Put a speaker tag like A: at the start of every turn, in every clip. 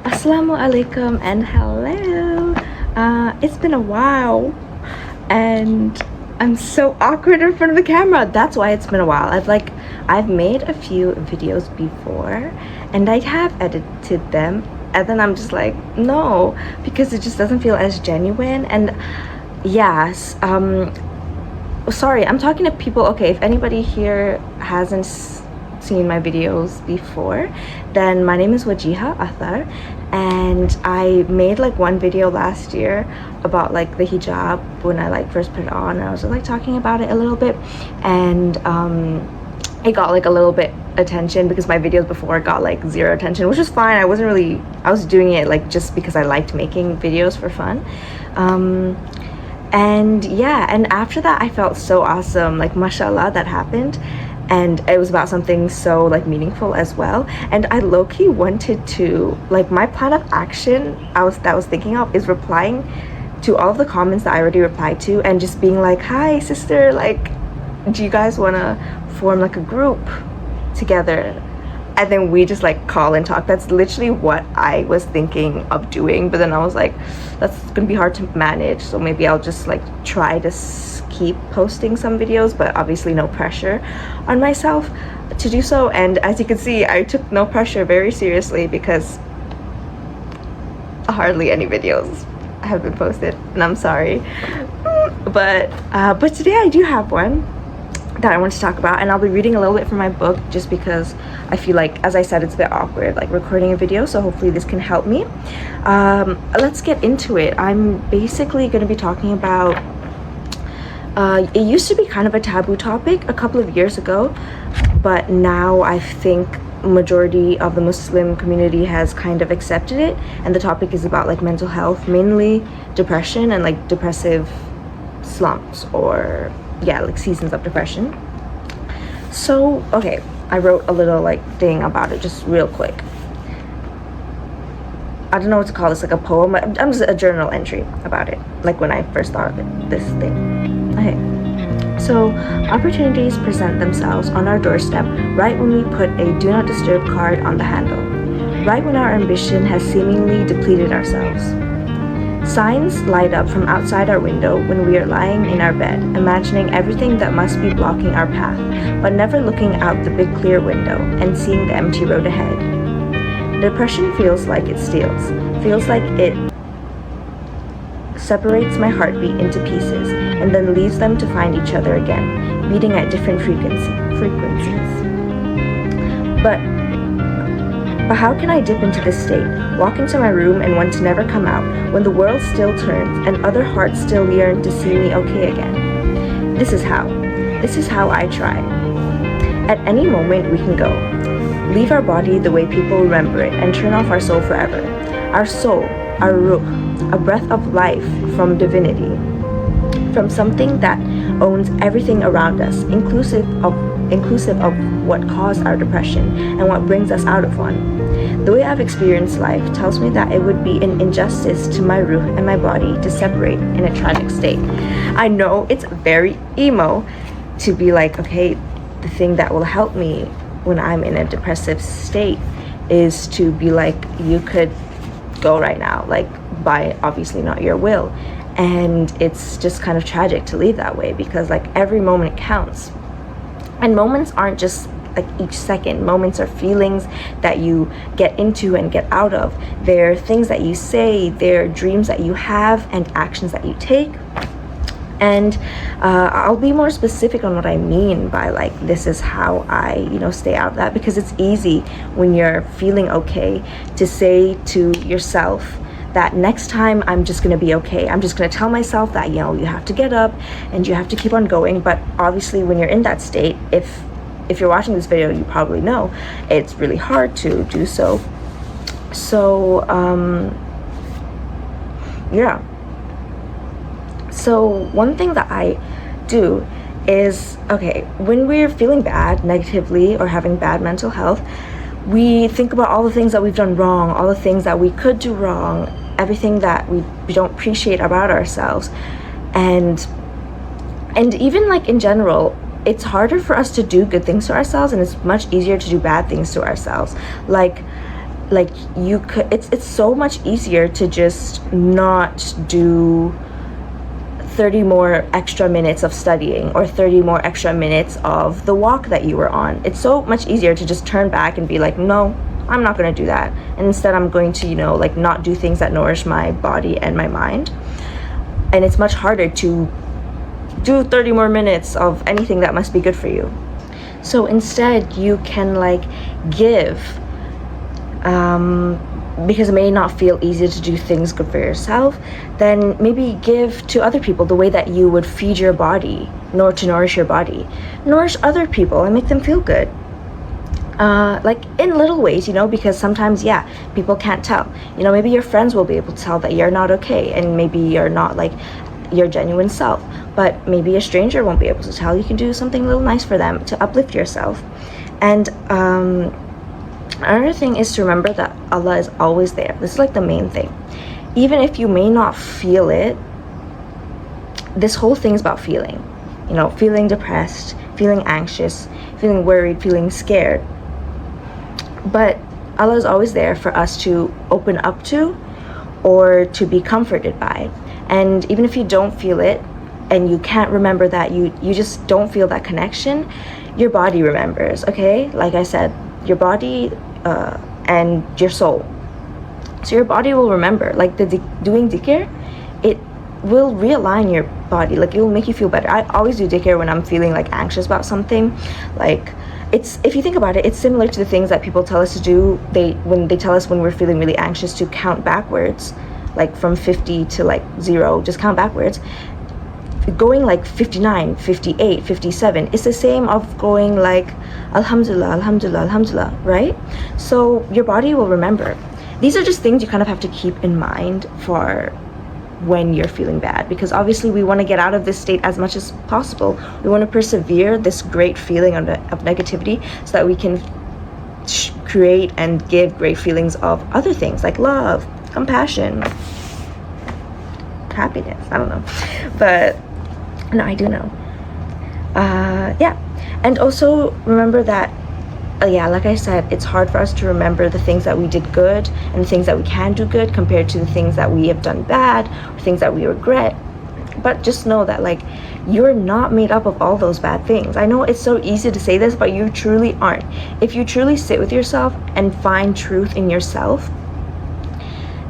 A: Assalamu alaikum and hello. It's been a while and I'm so awkward in front of the camera. That's why it's been a while. I've made a few videos before and I have edited them, and then I'm just like, no, because it just doesn't feel as genuine. And yes, sorry, I'm talking to people. Okay, if anybody here hasn't seen my videos before, then my name is Wajiha Athar, and I made like one video last year about like the hijab when I like first put it on, and I was like talking about it a little bit, and it got like a little bit attention because my videos before got like zero attention, which was fine. I was doing it like just because I liked making videos for fun. And yeah, and after that I felt so awesome, like mashallah, that happened. And it was about something so like meaningful as well. And I low-key wanted to, like, my plan of action I was thinking of is replying to all of the comments that I already replied to and just being like, hi sister, like, do you guys want to form like a group together, and then we just like call and talk. That's literally what I was thinking of doing, but then I was like, that's gonna be hard to manage, so maybe I'll just like try to keep posting some videos, but obviously no pressure on myself to do so. And as you can see, I took no pressure very seriously because hardly any videos have been posted, and I'm sorry. But today I do have one that I want to talk about, and I'll be reading a little bit from my book just because I feel like, as I said, it's a bit awkward like recording a video, so hopefully this can help me. Let's get into it. I'm basically going to be talking about it used to be kind of a taboo topic a couple of years ago, but now I think majority of the Muslim community has kind of accepted it, and the topic is about like mental health, mainly depression and like depressive slumps, or yeah, like seasons of depression. So okay, I wrote a little like thing about it just real quick. I don't know what to call this, like a poem. I'm just a journal entry about it, like when I first thought of it, this thing. Okay, so opportunities present themselves on our doorstep right when we put a do not disturb card on the handle, right when our ambition has seemingly depleted ourselves. Signs light up from outside our window when we are lying in our bed, imagining everything that must be blocking our path, but never looking out the big clear window and seeing the empty road ahead. Depression feels like it steals, feels like it separates my heartbeat into pieces and then leaves them to find each other again, beating at different frequencies. But how can I dip into this state, walk into my room and want to never come out, when the world still turns and other hearts still yearn to see me okay again? This is how I try. At any moment we can go, leave our body the way people remember it, and turn off our soul forever. Our soul, our ruh, a breath of life from divinity, from something that owns everything around us, inclusive of what caused our depression and what brings us out of one. The way I've experienced life tells me that it would be an injustice to my ruh and my body to separate in a tragic state. I know it's very emo to be like, okay, the thing that will help me when I'm in a depressive state is to be like, you could go right now, like by obviously not your will. And it's just kind of tragic to leave that way, because like every moment counts. And moments aren't just like each second. Moments are feelings that you get into and get out of. They're things that you say, they're dreams that you have, and actions that you take. And I'll be more specific on what I mean by like, this is how I, stay out of that, because it's easy when you're feeling okay to say to yourself that next time I'm just gonna be okay. I'm just gonna tell myself that, you have to get up and you have to keep on going. But obviously when you're in that state, if you're watching this video, you probably know it's really hard to do so. So yeah. So one thing that I do is, okay, when we're feeling bad negatively or having bad mental health, we think about all the things that we've done wrong, all the things that we could do wrong, everything that we don't appreciate about ourselves. And even like in general, it's harder for us to do good things to ourselves, and it's much easier to do bad things to ourselves. Like like you could, it's so much easier to just not do 30 more extra minutes of studying or 30 more extra minutes of the walk that you were on. It's so much easier to just turn back and be like, no, I'm not going to do that. And instead I'm going to, like not do things that nourish my body and my mind. And it's much harder to do 30 more minutes of anything that must be good for you. So instead you can like give, because it may not feel easy to do things good for yourself, then maybe give to other people the way that you would feed your body, nor to nourish your body. Nourish other people and make them feel good. Like in little ways, because sometimes, people can't tell. Maybe your friends will be able to tell that you're not okay, and maybe you're not like your genuine self. But maybe a stranger won't be able to tell. You can do something a little nice for them to uplift yourself. And another thing is to remember that Allah is always there. This is like the main thing. Even if you may not feel it, this whole thing is about feeling. Feeling depressed, feeling anxious, feeling worried, feeling scared. But Allah is always there for us to open up to or to be comforted by. And even if you don't feel it and you can't remember that, you just don't feel that connection, your body remembers, okay? Like I said, your body and your soul. So your body will remember. Like doing dhikr, it will realign your body. Like it will make you feel better. I always do dhikr when I'm feeling like anxious about something. Like if you think about it, it's similar to the things that people tell us to do. When they tell us when we're feeling really anxious to count backwards, like from 50 to like 0, just count backwards. Going like 59, 58, 57, it's the same of going like Alhamdulillah, Alhamdulillah, Alhamdulillah, right? So your body will remember. These are just things you kind of have to keep in mind for when you're feeling bad, because obviously we want to get out of this state as much as possible. We want to persevere this great feeling of negativity so that we can create and give great feelings of other things like love, compassion, happiness. I don't know, but no, I do know. And also remember that like I said, it's hard for us to remember the things that we did good and the things that we can do good compared to the things that we have done bad or things that we regret. But just know that like you're not made up of all those bad things. I know it's so easy to say this, but you truly aren't. If you truly sit with yourself and find truth in yourself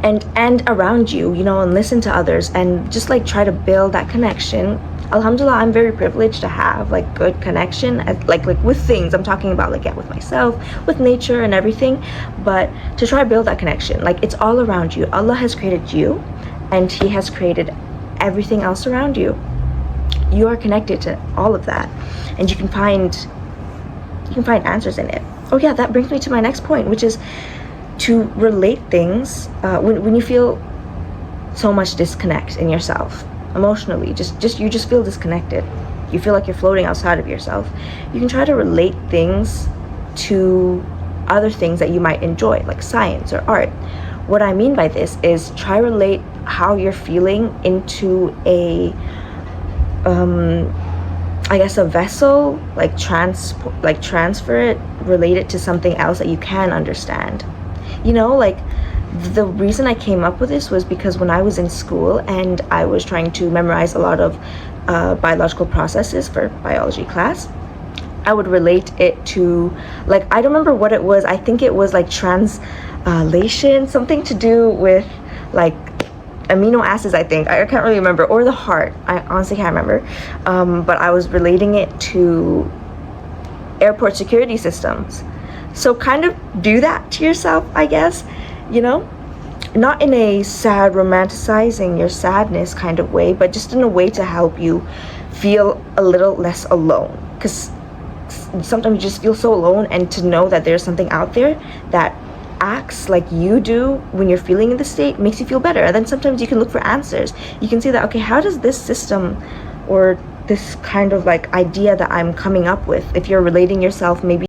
A: and around you, and listen to others and just like try to build that connection. Alhamdulillah, I'm very privileged to have like good connection, like with things. I'm talking about like with myself, with nature and everything. But to try to build that connection, like it's all around you. Allah has created you, and He has created everything else around you. You are connected to all of that, and you can find answers in it. Oh yeah, that brings me to my next point, which is to relate things when you feel so much disconnect in yourself. Emotionally, you just feel disconnected. You feel like you're floating outside of yourself. You can try to relate things to other things that you might enjoy, like science or art. What I mean by this is try to relate how you're feeling into a a vessel, transfer it, relate it to something else that you can understand. Like the reason I came up with this was because when I was in school and I was trying to memorize a lot of biological processes for biology class, I would relate it to, like, I don't remember what it was. I think it was like translation, something to do with like amino acids, I think. I can't really remember. Or the heart. I honestly can't remember. But I was relating it to airport security systems. So kind of do that to yourself, I guess, not in a sad, romanticizing your sadness kind of way, but just in a way to help you feel a little less alone. Because sometimes you just feel so alone, and to know that there's something out there that acts like you do when you're feeling in the state makes you feel better. And then sometimes you can look for answers. You can see that, okay, how does this system or this kind of like idea that I'm coming up with, if you're relating yourself maybe